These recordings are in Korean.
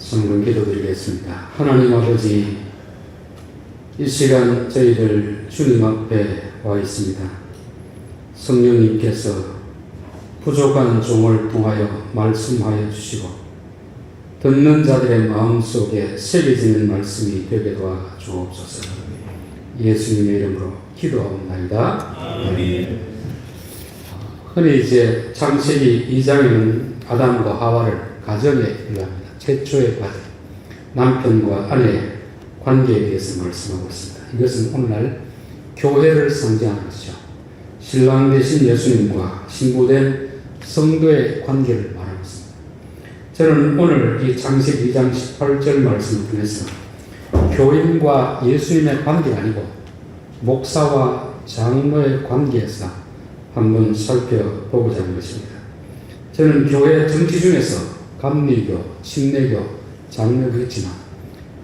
성령 기도드리겠습니다. 하나님 아버지, 이 시간 저희들 주님 앞에 와 있습니다. 성령님께서 부족한 종을 통하여 말씀하여 주시고 듣는 자들의 마음속에 새겨지는 말씀이 되게 도와 주옵소서. 예수님의 이름으로 기도하옵나이다. 아멘. 흔히 이제 창세기 2장에는 아담과 하와를 가정에 일합니다. 최초의 과정, 남편과 아내의 관계에 대해서 말씀하고 있습니다. 이것은 오늘날 교회를 상징하는 것이죠. 신랑 되신 예수님과 신부된 성도의 관계를 말하고 있습니다. 저는 오늘 이 창세기 2장 18절 말씀을 통해서 교인과 예수님의 관계가 아니고 목사와 장로의 관계에서 한번 살펴보고자 하는 것입니다. 저는 교회 정치 중에서 감리교, 침례교, 장로교 있지만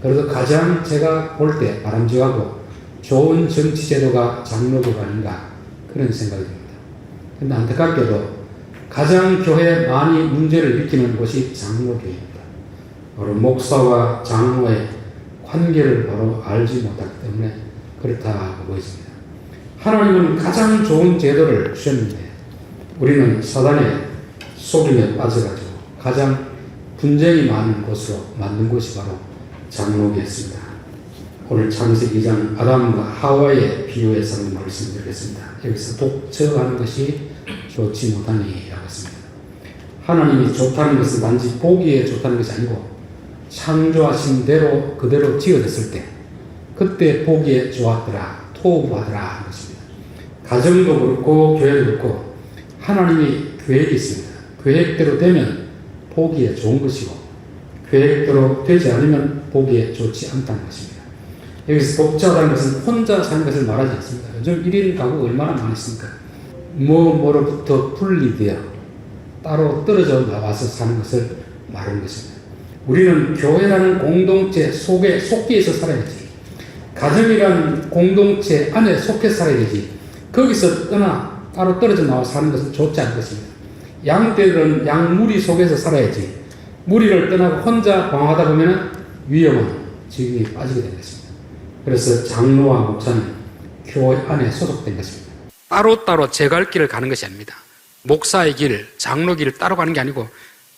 그래도 가장 제가 볼 때 바람직하고 좋은 정치 제도가 장로교가 아닌가 그런 생각이 듭니다. 그런데 안타깝게도 가장 교회에 많이 문제를 일으키는 곳이 장로교입니다. 바로 목사와 장로의 관계를 바로 알지 못하기 때문에 그렇다고 보여집니다. 하나님은 가장 좋은 제도를 주셨는데 우리는 사단의 속임에 빠져가지고 가장 분쟁이 많은 곳으로 만든 곳이 바로 장로교였습니다. 오늘 창세기 2장 아담과 하와의 비유에서 한번 말씀드리겠습니다. 여기서 독처하는 것이 좋지 못하니라고 했습니다. 하나님이 좋다는 것은 단지 보기에 좋다는 것이 아니고 창조하신 대로 그대로 지어졌을 때 그때 보기에 좋았더라, 토부하더라 하는 것입니다. 가정도 그렇고 교회도 그렇고 하나님이 계획이 있습니다. 계획대로 되면 보기에 좋은 것이고 계획대로 되지 않으면 보기에 좋지 않다는 것입니다. 여기서 독자라는 것은 혼자 사는 것을 말하지 않습니다. 요즘 1인 가구가 얼마나 많습니까? 뭐로부터 분리되어 따로 떨어져 나와서 사는 것을 말하는 것입니다. 우리는 교회라는 공동체 속에 속기에서 살아야지. 가정이라는 공동체 안에 속해 살아야 되지. 거기서 따로 떨어져 나와 사는 것은 좋지 않은 것입니다. 양떼들은 양무리 속에서 살아야지. 무리를 떠나고 혼자 방황하다 보면 위험한 지경에 빠지게 된 것입니다. 그래서 장로와 목사는 교회 안에 소속된 것입니다. 따로따로 제 갈 길을 가는 것이 아닙니다. 목사의 길, 장로 길을 따로 가는 게 아니고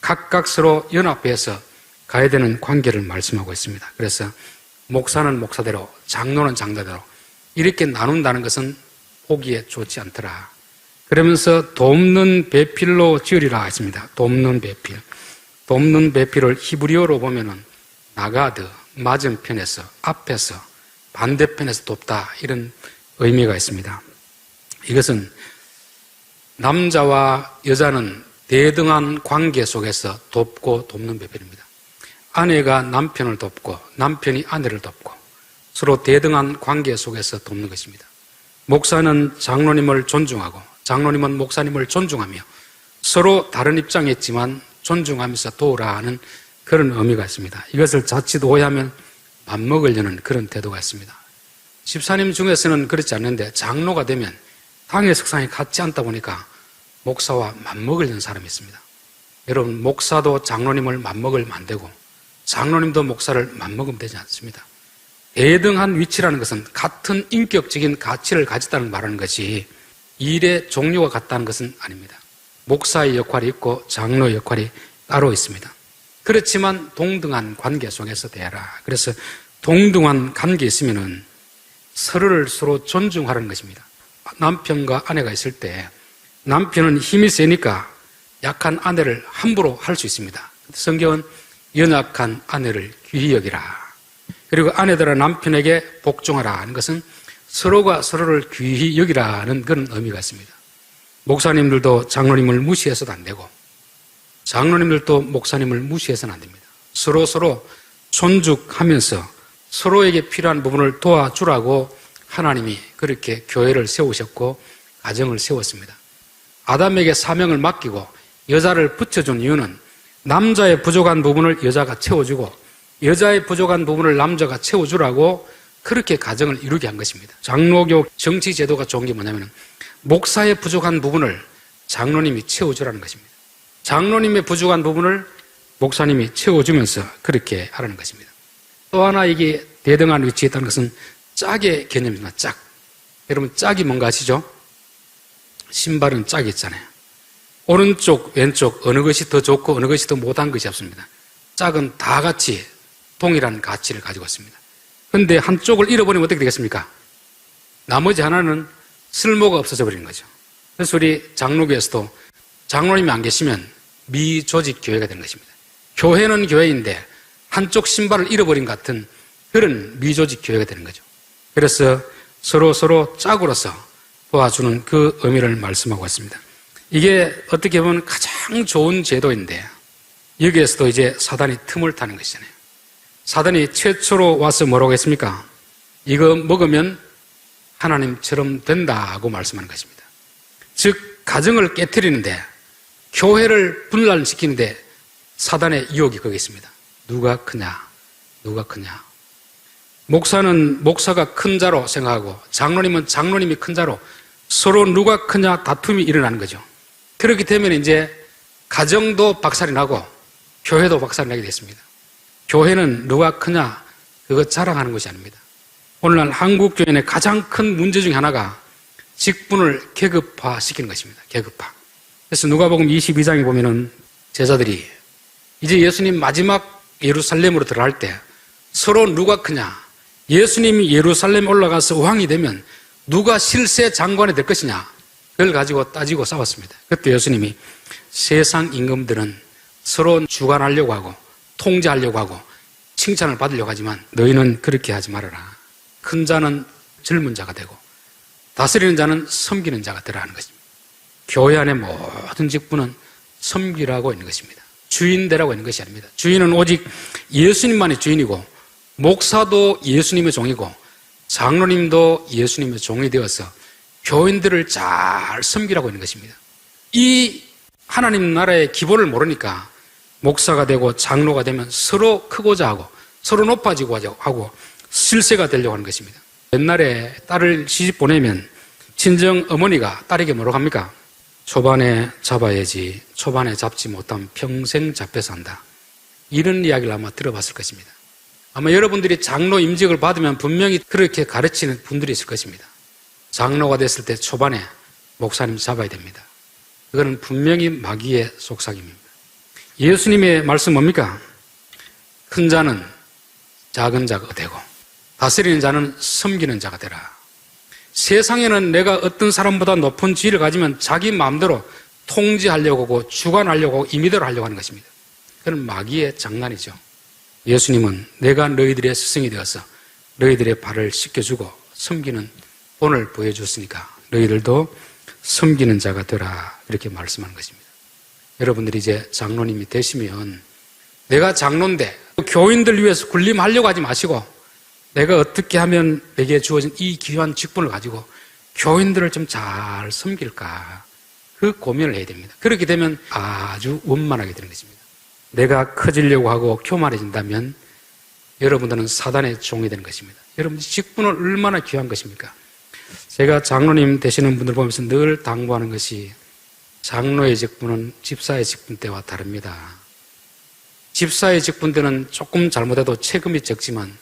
각각 서로 연합해서 가야 되는 관계를 말씀하고 있습니다. 그래서 목사는 목사대로, 장로는 장로대로 이렇게 나눈다는 것은 보기에 좋지 않더라. 그러면서 돕는 배필로 지으리라 했습니다. 돕는 배필. 돕는 배필을 히브리어로 보면은 나가드, 맞은편에서, 앞에서, 반대편에서 돕다 이런 의미가 있습니다. 이것은 남자와 여자는 대등한 관계 속에서 돕고 돕는 배필입니다. 아내가 남편을 돕고 남편이 아내를 돕고 서로 대등한 관계 속에서 돕는 것입니다. 목사는 장로님을 존중하고 장로님은 목사님을 존중하며 서로 다른 입장에 있지만 존중하면서 도우라 하는 그런 의미가 있습니다. 이것을 자칫 오해하면 맞먹으려는 그런 태도가 있습니다. 집사님 중에서는 그렇지 않는데 장로가 되면 당의 석상이 같지 않다 보니까 목사와 맞먹으려는 사람이 있습니다. 여러분, 목사도 장로님을 맞먹으면 안 되고 장로님도 목사를 맞먹으면 되지 않습니다. 대등한 위치라는 것은 같은 인격적인 가치를 가졌다는 말하는 것이 일의 종류가 같다는 것은 아닙니다. 목사의 역할이 있고 장로의 역할이 따로 있습니다. 그렇지만 동등한 관계 속에서 대하라. 그래서 동등한 관계에 있으면은 서로를 서로 존중하라는 것입니다. 남편과 아내가 있을 때 남편은 힘이 세니까 약한 아내를 함부로 할 수 있습니다. 성경은 연약한 아내를 귀히 여기라. 그리고 아내들아 남편에게 복종하라 하는 것은 서로가 서로를 귀히 여기라는 그런 의미가 있습니다. 목사님들도 장로님을 무시해서도 안 되고 장로님들도 목사님을 무시해서는 안 됩니다. 서로 존중하면서 서로에게 필요한 부분을 도와주라고 하나님이 그렇게 교회를 세우셨고 가정을 세웠습니다. 아담에게 사명을 맡기고 여자를 붙여준 이유는 남자의 부족한 부분을 여자가 채워주고 여자의 부족한 부분을 남자가 채워주라고 그렇게 가정을 이루게 한 것입니다. 장로교 정치 제도가 좋은 게 뭐냐면 목사의 부족한 부분을 장로님이 채워주라는 것입니다. 장로님의 부족한 부분을 목사님이 채워주면서 그렇게 하라는 것입니다. 또 하나 이게 대등한 위치에 있다는 것은 짝의 개념입니다. 짝. 여러분 짝이 뭔가 아시죠? 신발은 짝이 있잖아요. 오른쪽 왼쪽 어느 것이 더 좋고 어느 것이 더 못한 것이 없습니다. 짝은 다 같이 동일한 가치를 가지고 있습니다. 그런데 한쪽을 잃어버리면 어떻게 되겠습니까? 나머지 하나는 쓸모가 없어져 버리는 거죠. 그래서 우리 장로교에서도 장로님이 안 계시면 미조직 교회가 되는 것입니다. 교회는 교회인데 한쪽 신발을 잃어버린 것 같은 그런 미조직 교회가 되는 거죠. 그래서 서로 짝으로서 도와주는 그 의미를 말씀하고 있습니다. 이게 어떻게 보면 가장 좋은 제도인데 여기에서도 이제 사단이 틈을 타는 것이잖아요. 사단이 최초로 와서 뭐라고 했습니까? 이거 먹으면 하나님처럼 된다고 말씀하는 것입니다. 즉 가정을 깨트리는데 교회를 분란시키는데 사단의 유혹이 거기 있습니다. 누가 크냐? 목사는 목사가 큰 자로 생각하고 장로님은 장로님이 큰 자로 서로 누가 크냐 다툼이 일어나는 거죠. 그렇게 되면 이제 가정도 박살이 나고 교회도 박살이 나게 됐습니다. 교회는 누가 크냐 그거 자랑하는 것이 아닙니다. 오늘날 한국 교회의 가장 큰 문제 중에 하나가 직분을 계급화시키는 것입니다. 계급화. 그래서 누가복음 22장에 보면은 제자들이 이제 예수님 마지막 예루살렘으로 들어갈 때 서로 누가 크냐, 예수님이 예루살렘에 올라가서 왕이 되면 누가 실세 장관이 될 것이냐, 그걸 가지고 따지고 싸웠습니다. 그때 예수님이 세상 임금들은 서로 주관하려고 하고 통제하려고 하고 칭찬을 받으려고 하지만 너희는 그렇게 하지 말아라. 큰 자는 젊은 자가 되고 다스리는 자는 섬기는 자가 되라 하는 것입니다. 교회 안의 모든 직분은 섬기라고 있는 것입니다. 주인되라고 있는 것이 아닙니다. 주인은 오직 예수님만의 주인이고 목사도 예수님의 종이고 장로님도 예수님의 종이 되어서 교인들을 잘 섬기라고 있는 것입니다. 이 하나님 나라의 기본을 모르니까 목사가 되고 장로가 되면 서로 크고자 하고 서로 높아지고 하고 실세가 되려고 하는 것입니다. 옛날에 딸을 시집 보내면 친정 어머니가 딸에게 뭐라고 합니까? 초반에 잡아야지 초반에 잡지 못하면 평생 잡혀서 한다. 이런 이야기를 아마 들어봤을 것입니다. 아마 여러분들이 장로 임직을 받으면 분명히 그렇게 가르치는 분들이 있을 것입니다. 장로가 됐을 때 초반에 목사님 잡아야 됩니다. 그거는 분명히 마귀의 속삭임입니다. 예수님의 말씀 뭡니까? 큰 자는 작은 자가 되고 다스리는 자는 섬기는 자가 되라. 세상에는 내가 어떤 사람보다 높은 지위를 가지면 자기 마음대로 통제하려고 하고 주관하려고 하고 임의대로 하려고 하는 것입니다. 그건 마귀의 장난이죠. 예수님은 내가 너희들의 스승이 되어서 너희들의 발을 씻겨주고 섬기는 본을 보여줬으니까 너희들도 섬기는 자가 되라, 이렇게 말씀하는 것입니다. 여러분들이 이제 장로님이 되시면 내가 장로인데 교인들 위해서 군림하려고 하지 마시고 내가 어떻게 하면 내게 주어진 이 귀한 직분을 가지고 교인들을 좀 잘 섬길까, 그 고민을 해야 됩니다. 그렇게 되면 아주 원만하게 되는 것입니다. 내가 커지려고 하고 교만해진다면 여러분들은 사단의 종이 되는 것입니다. 여러분 직분은 얼마나 귀한 것입니까? 제가 장로님 되시는 분들 보면서 늘 당부하는 것이 장로의 직분은 집사의 직분 때와 다릅니다. 집사의 직분 때는 조금 잘못해도 책임이 적지만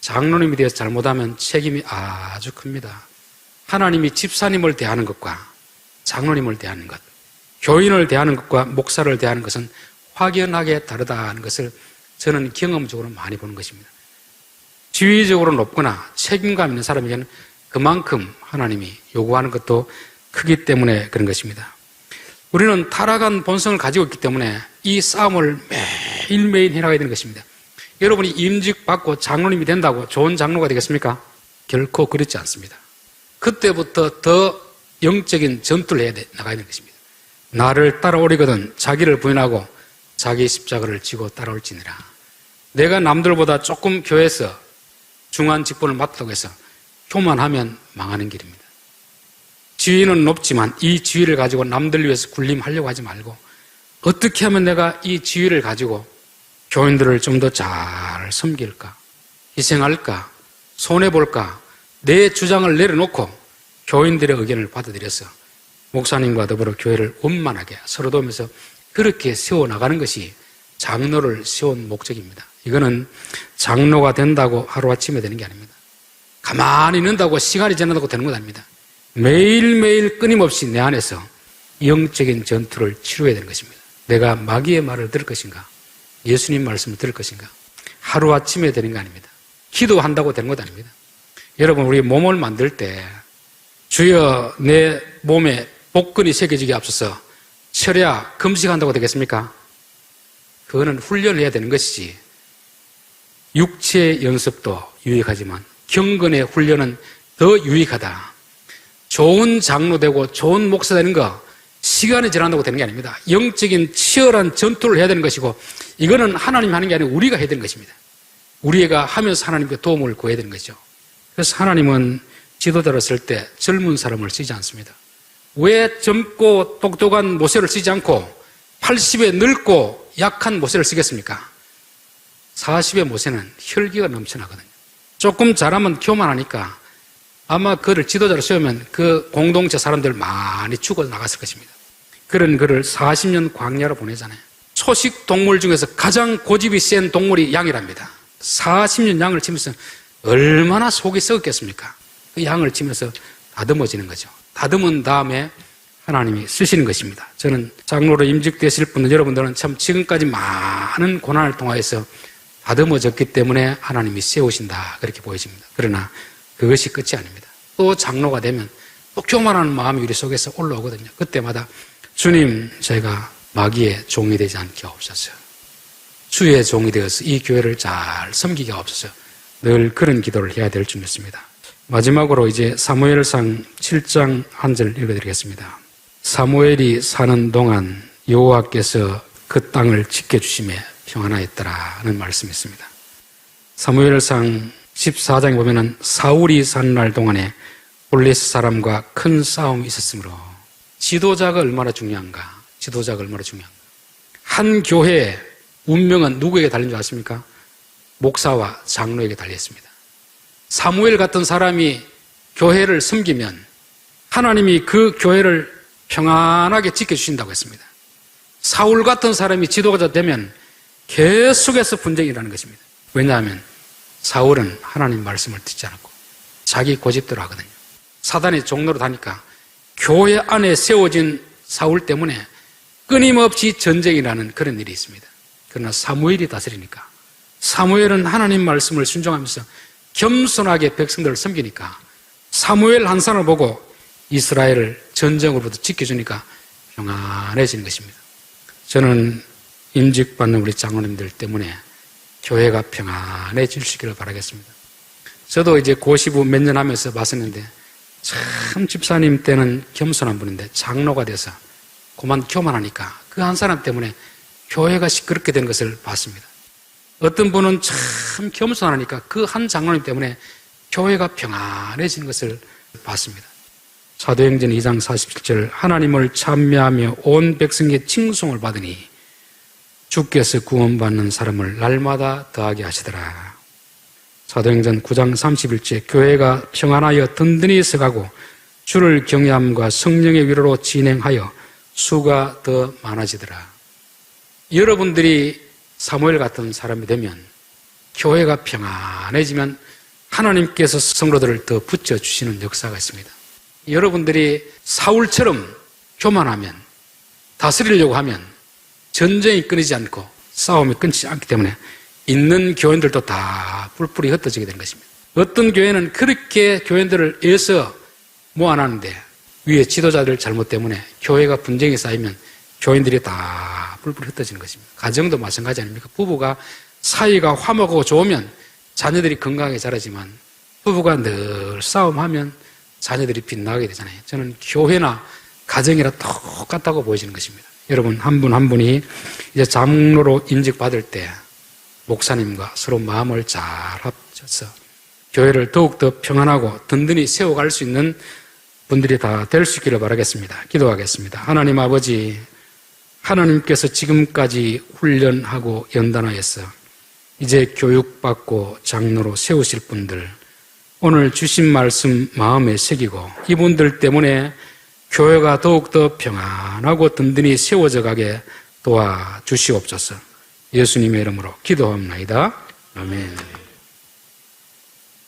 장로님이 되어서 잘못하면 책임이 아주 큽니다. 하나님이 집사님을 대하는 것과 장로님을 대하는 것, 교인을 대하는 것과 목사를 대하는 것은 확연하게 다르다는 것을 저는 경험적으로 많이 보는 것입니다. 지위적으로 높거나 책임감 있는 사람에게는 그만큼 하나님이 요구하는 것도 크기 때문에 그런 것입니다. 우리는 타락한 본성을 가지고 있기 때문에 이 싸움을 매일매일 해나가야 되는 것입니다. 여러분이 임직 받고 장로님이 된다고 좋은 장로가 되겠습니까? 결코 그렇지 않습니다. 그때부터 더 영적인 전투를 나가야 되는 것입니다. 나를 따라오리거든 자기를 부인하고 자기 십자가를 지고 따라올지니라. 내가 남들보다 조금 교회에서 중한 직분을 맡다고 해서 교만하면 망하는 길입니다. 지위는 높지만 이 지위를 가지고 남들 위해서 군림하려고 하지 말고 어떻게 하면 내가 이 지위를 가지고 교인들을 좀 더 잘 섬길까, 희생할까, 손해볼까, 내 주장을 내려놓고 교인들의 의견을 받아들여서 목사님과 더불어 교회를 원만하게 서로 도우면서 그렇게 세워나가는 것이 장로를 세운 목적입니다. 이거는 장로가 된다고 하루아침에 되는 게 아닙니다. 가만히 있는다고 시간이 지난다고 되는 건 아닙니다. 매일매일 끊임없이 내 안에서 영적인 전투를 치루해야 되는 것입니다. 내가 마귀의 말을 들을 것인가? 예수님 말씀을 들을 것인가? 하루아침에 되는 거 아닙니다. 기도한다고 되는 것도 아닙니다. 여러분, 우리 몸을 만들 때 주여 내 몸에 복근이 새겨지게 앞서서 철야 금식한다고 되겠습니까? 그거는 훈련을 해야 되는 것이지, 육체의 연습도 유익하지만 경건의 훈련은 더 유익하다. 좋은 장로 되고 좋은 목사 되는 거 시간이 지난다고 되는 게 아닙니다. 영적인 치열한 전투를 해야 되는 것이고, 이거는 하나님이 하는 게 아니고 우리가 해야 되는 것입니다. 우리가 하면서 하나님께 도움을 구해야 되는 거죠. 그래서 하나님은 지도자를 쓸 때 젊은 사람을 쓰지 않습니다. 왜 젊고 똑똑한 모세를 쓰지 않고 80에 늙고 약한 모세를 쓰겠습니까? 40의 모세는 혈기가 넘쳐나거든요. 조금 잘하면 교만하니까 아마 그를 지도자로 세우면 그 공동체 사람들 많이 죽어 나갔을 것입니다. 그런 그를 40년 광야로 보내잖아요. 초식 동물 중에서 가장 고집이 센 동물이 양이랍니다. 40년 양을 치면서 얼마나 속이 썩었겠습니까? 그 양을 치면서 다듬어지는 거죠. 다듬은 다음에 하나님이 쓰시는 것입니다. 저는 장로로 임직되실 분들, 여러분들은 참 지금까지 많은 고난을 통하여서 다듬어졌기 때문에 하나님이 세우신다, 그렇게 보여집니다. 그러나 그것이 끝이 아닙니다. 또 장로가 되면 또 교만한 마음이 우리 속에서 올라오거든요. 그때마다 주님, 제가 마귀의 종이 되지 않게 하옵소서. 주의 종이 되어서 이 교회를 잘 섬기게 하옵소서. 늘 그런 기도를 해야 될 줄 믿습니다. 마지막으로 이제 사무엘상 7장 한 절 읽어드리겠습니다. 사무엘이 사는 동안 여호와께서 그 땅을 지켜주심에 평안하였더라는 말씀이 있습니다. 사무엘상 14장에 보면은 사울이 사는 날 동안에 블레스 사람과 큰 싸움이 있었으므로, 지도자가 얼마나 중요한가? 지도자가 얼마나 중요한가? 한 교회의 운명은 누구에게 달린 줄 아십니까? 목사와 장로에게 달렸습니다. 사무엘 같은 사람이 교회를 섬기면 하나님이 그 교회를 평안하게 지켜주신다고 했습니다. 사울 같은 사람이 지도자 되면 계속해서 분쟁이 일어나는 것입니다. 왜냐하면 사울은 하나님 말씀을 듣지 않았고 자기 고집대로 하거든요. 사단의 종로로 다니까 교회 안에 세워진 사울 때문에 끊임없이 전쟁이 나는 그런 일이 있습니다. 그러나 사무엘이 다스리니까, 사무엘은 하나님 말씀을 순종하면서 겸손하게 백성들을 섬기니까, 사무엘 한 사람을 보고 이스라엘을 전쟁으로부터 지켜주니까 평안해지는 것입니다. 저는 임직받는 우리 장로님들 때문에 교회가 평안해지시기를 바라겠습니다. 저도 이제 고시부 몇 년 하면서 봤었는데, 참 집사님 때는 겸손한 분인데 장로가 돼서 그만 교만하니까 그 한 사람 때문에 교회가 시끄럽게 된 것을 봤습니다. 어떤 분은 참 겸손하니까 그 한 장로님 때문에 교회가 평안해지는 것을 봤습니다. 사도행전 2장 47절, 하나님을 찬미하며 온 백성의 칭송을 받으니 주께서 구원받는 사람을 날마다 더하게 하시더라. 사도행전 9장 31절, 교회가 평안하여 든든히 서가고 주를 경외함과 성령의 위로로 진행하여 수가 더 많아지더라. 여러분들이 사무엘 같은 사람이 되면, 교회가 평안해지면 하나님께서 성도들을 더 붙여주시는 역사가 있습니다. 여러분들이 사울처럼 교만하면, 다스리려고 하면 전쟁이 끊이지 않고 싸움이 끊이지 않기 때문에 있는 교인들도 다 뿔뿔이 흩어지게 되는 것입니다. 어떤 교회는 그렇게 교인들을 애써 모아놨는데 위에 지도자들 잘못 때문에 교회가 분쟁이 쌓이면 교인들이 다 뿔뿔이 흩어지는 것입니다. 가정도 마찬가지 아닙니까? 부부가 사이가 화목하고 좋으면 자녀들이 건강하게 자라지만 부부가 늘 싸움하면 자녀들이 빗나가게 되잖아요. 저는 교회나 가정이라 똑같다고 보여지는 것입니다. 여러분, 한 분 한 분이 이제 장로로 임직받을 때 목사님과 서로 마음을 잘 합쳐서 교회를 더욱더 평안하고 든든히 세워갈 수 있는 분들이 다 될 수 있기를 바라겠습니다. 기도하겠습니다. 하나님 아버지, 하나님께서 지금까지 훈련하고 연단하여서 이제 교육받고 장로로 세우실 분들, 오늘 주신 말씀 마음에 새기고 이분들 때문에 교회가 더욱더 평안하고 든든히 세워져 가게 도와주시옵소서. 예수님의 이름으로 기도합니다. 아멘.